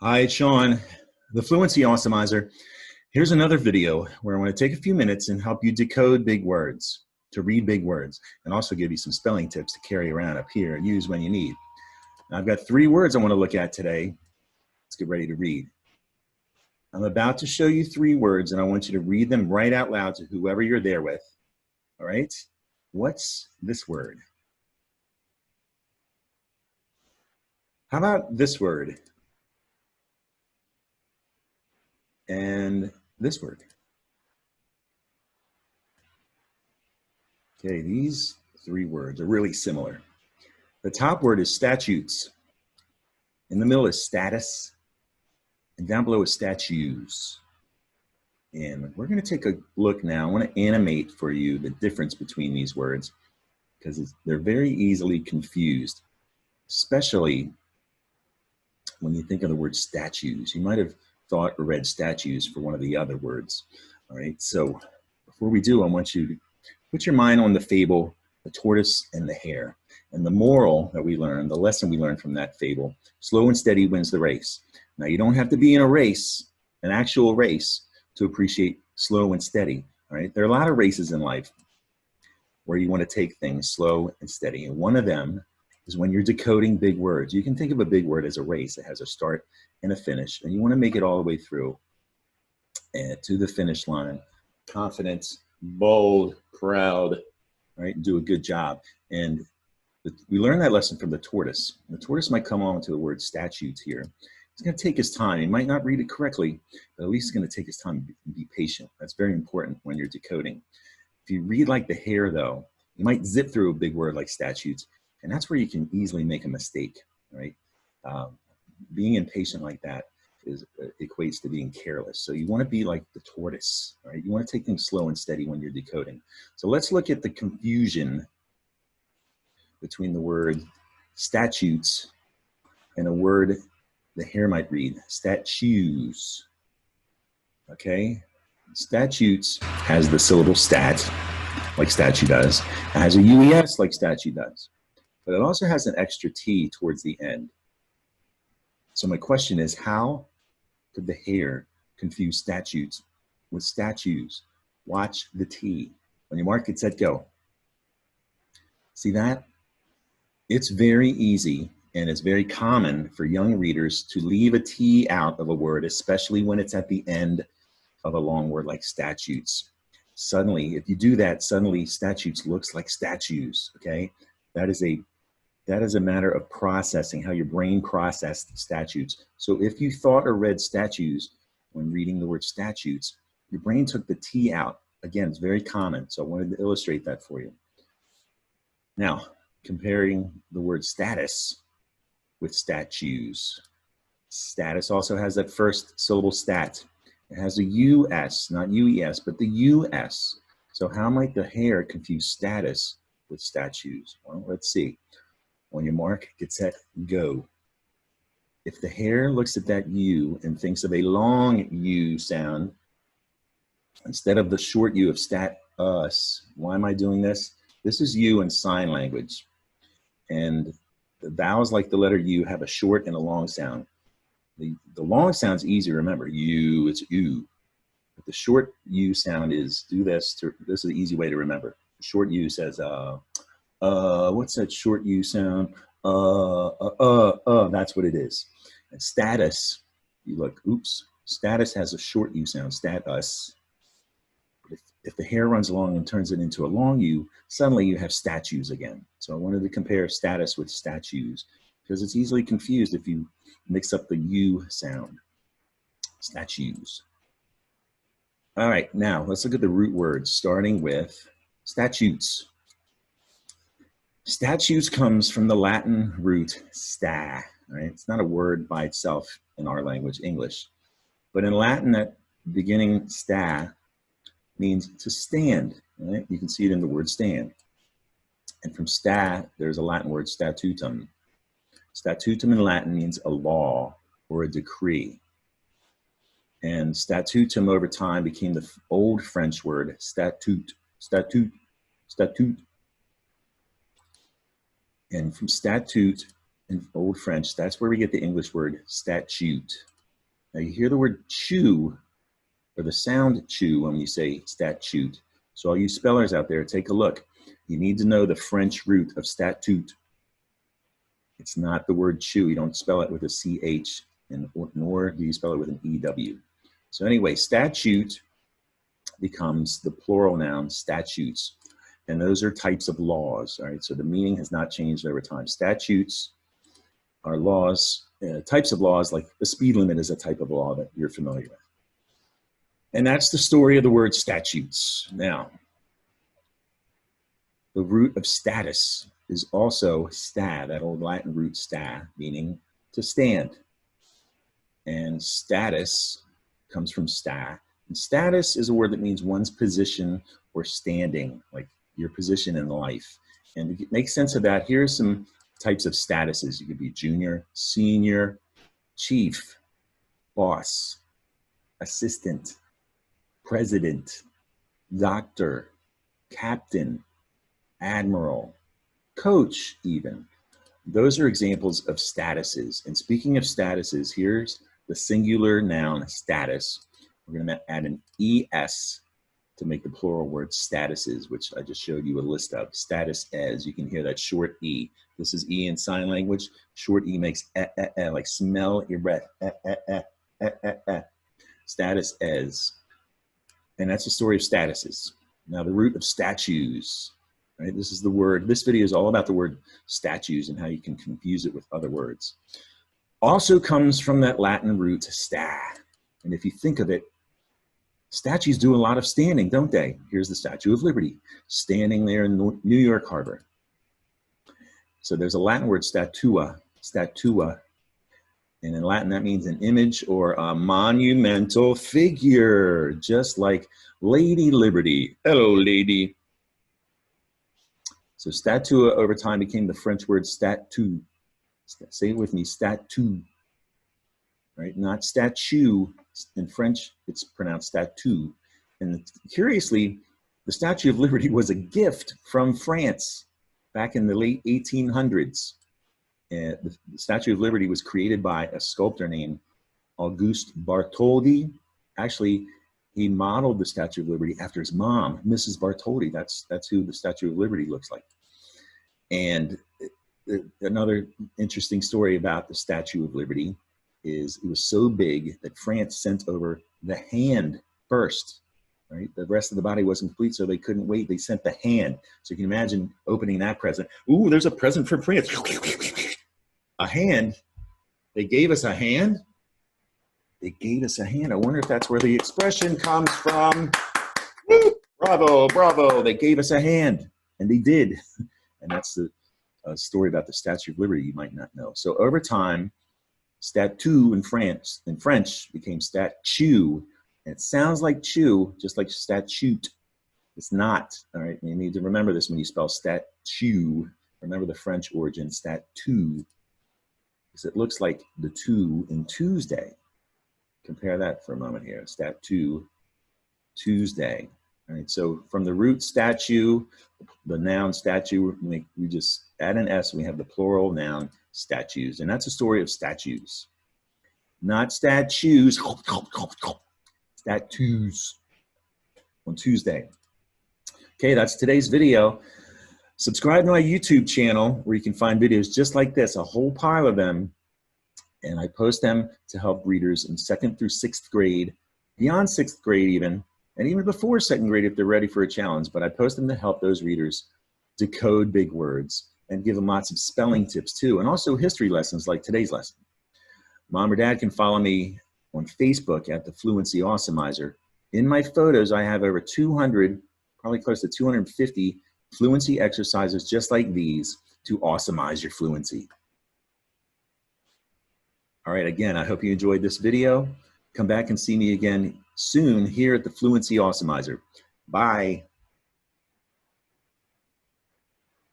Hi, it's Sean, the Fluency Awesomeizer. Here's another video where I want to take a few minutes and help you decode big words, to read big words, and also give you some spelling tips to carry around up here and use when you need. Now, I've got 3 words I want to look at today. Let's get ready to read. I'm about to show you 3 words, and I want you to read them right out loud to whoever you're there with. All right? What's this word? How about this word? And this word. Okay, these 3 words are really similar. The top word is statutes. In the middle is status. And down below is statues. And we're going to take a look now. I want to animate for you the difference between these words because they're very easily confused, especially when you think of the word statues. You might have thought or read statues for one of the other words. All right, so before we do, I want you to put your mind on the fable, The Tortoise and the Hare. And the moral that we learned, the lesson we learned from that fable, slow and steady wins the race. Now, you don't have to be in a race, an actual race, to appreciate slow and steady. All right, there are a lot of races in life where you want to take things slow and steady. And one of them is when you're decoding big words. You can think of a big word as a race. It has a start and a finish, and you want to make it all the way through and to the finish line. Confident, bold, proud, right? Do a good job. And we learned that lesson from the tortoise. The tortoise might come on to the word statutes here. He's going to take his time. He might not read it correctly, but at least he's going to take his time and be patient. That's very important when you're decoding. If you read like the hare, though, you might zip through a big word like statutes, and that's where you can easily make a mistake, right? Being impatient like that equates to being careless. So you want to be like the tortoise, right? You want to take things slow and steady when you're decoding. So let's look at the confusion between the word statutes and a word the hare might read, statues. Okay? Statutes has the syllable stat, like statue does. It has a UES like statue does. But it also has an extra T towards the end. So my question is, how could the hare confuse statutes with statues? Watch the T. When you mark it, set, go. See that? It's very easy, and it's very common for young readers to leave a T out of a word, especially when it's at the end of a long word like statutes. Suddenly, if you do that, suddenly statutes looks like statues, okay? That is a matter of processing, how your brain processed statutes. So if you thought or read statues when reading the word statutes, your brain took the T out. Again, it's very common, so I wanted to illustrate that for you. Now, comparing the word status with statues. Status also has that first syllable stat. It has a US, not UES, but the US. So how might the hare confuse status with statues? Well, let's see. On your mark, get set, go. If the hare looks at that U and thinks of a long U sound, instead of the short U of stat us, why am I doing this? This is U in sign language. And the vowels like the letter U have a short and a long sound. The long sound's easy to remember. U, it's U. But the short U sound is, do this. This is the easy way to remember. The short U says, what's that short U sound? That's what it is. And status, you look, oops, status has a short U sound, stat us. If the hare runs along and turns it into a long U, suddenly you have statues again. So I wanted to compare status with statues because it's easily confused if you mix up the U sound. Statues. All right, now let's look at the root words, starting with statutes. Statutes comes from the Latin root sta, right? It's not a word by itself in our language, English. But in Latin, that beginning sta means to stand, right? You can see it in the word stand. And from sta, there's a Latin word statutum. Statutum in Latin means a law or a decree. And statutum over time became the old French word statute, statute, statute. And from statute in Old French, that's where we get the English word statute. Now you hear the word chew, or the sound chew when you say statute. So all you spellers out there, take a look. You need to know the French root of statute. It's not the word chew. You don't spell it with a CH, nor do you spell it with an EW. So anyway, statute becomes the plural noun statutes. And those are types of laws, all right? So the meaning has not changed over time. Statutes are laws, types of laws, like the speed limit is a type of law that you're familiar with. And that's the story of the word statutes. Now, the root of status is also sta, that old Latin root sta, meaning to stand. And status comes from sta. And status is a word that means one's position or standing, like your position in life. And to make sense of that, here are some types of statuses. You could be junior, senior, chief, boss, assistant, president, doctor, captain, admiral, coach even. Those are examples of statuses. And speaking of statuses, here's the singular noun status. We're going to add an ES to make the plural word statuses, which I just showed you a list of. Status as, you can hear that short E. This is E in sign language. Short E makes like smell your breath. Status as. And that's the story of statuses. Now the root of statues, right? This is the word, this video is all about the word statues and how you can confuse it with other words. Also comes from that Latin root sta. And if you think of it, statues do a lot of standing, don't they? Here's the Statue of Liberty, standing there in New York Harbor. So there's a Latin word statua, and in Latin that means an image or a monumental figure, just like Lady Liberty. Hello, lady. So statua over time became the French word statue. Say it with me, statue. Right? Not statue. In French, it's pronounced statue. And curiously, the Statue of Liberty was a gift from France back in the late 1800s. And the Statue of Liberty was created by a sculptor named Auguste Bartholdi. Actually, he modeled the Statue of Liberty after his mom, Mrs. Bartholdi. That's who the Statue of Liberty looks like. And another interesting story about the Statue of Liberty is it was so big that France sent over the hand first, right? The rest of the body wasn't complete, so they couldn't wait. They sent the hand. So you can imagine opening that present. Ooh, there's a present from France. A hand. They gave us a hand. They gave us a hand. I wonder if that's where the expression comes from. Woo! Bravo, bravo. They gave us a hand. And they did. And that's the story about the Statue of Liberty you might not know. So over time, statue in French became statue. And it sounds like chew, just like statute. It's not, all right? You need to remember this when you spell statue. Remember the French origin, statue, because it looks like the two in Tuesday. Compare that for a moment here, statue, Tuesday. All right, so from the root statue, the noun statue, we just add an S, and we have the plural noun statues. And that's a story of statues. Not statues, statues on Tuesday. Okay, that's today's video. Subscribe to my YouTube channel where you can find videos just like this, a whole pile of them. And I post them to help readers in 2nd through 6th grade, beyond 6th grade even, and even before 2nd grade if they're ready for a challenge. But I post them to help those readers decode big words and give them lots of spelling tips too, and also history lessons like today's lesson. Mom or Dad can follow me on Facebook at the Fluency Awesomizer. In my photos, I have over 200, probably close to 250 fluency exercises just like these to awesomize your fluency. All right, again, I hope you enjoyed this video. Come back and see me again soon here at the Fluency Awesomizer. Bye.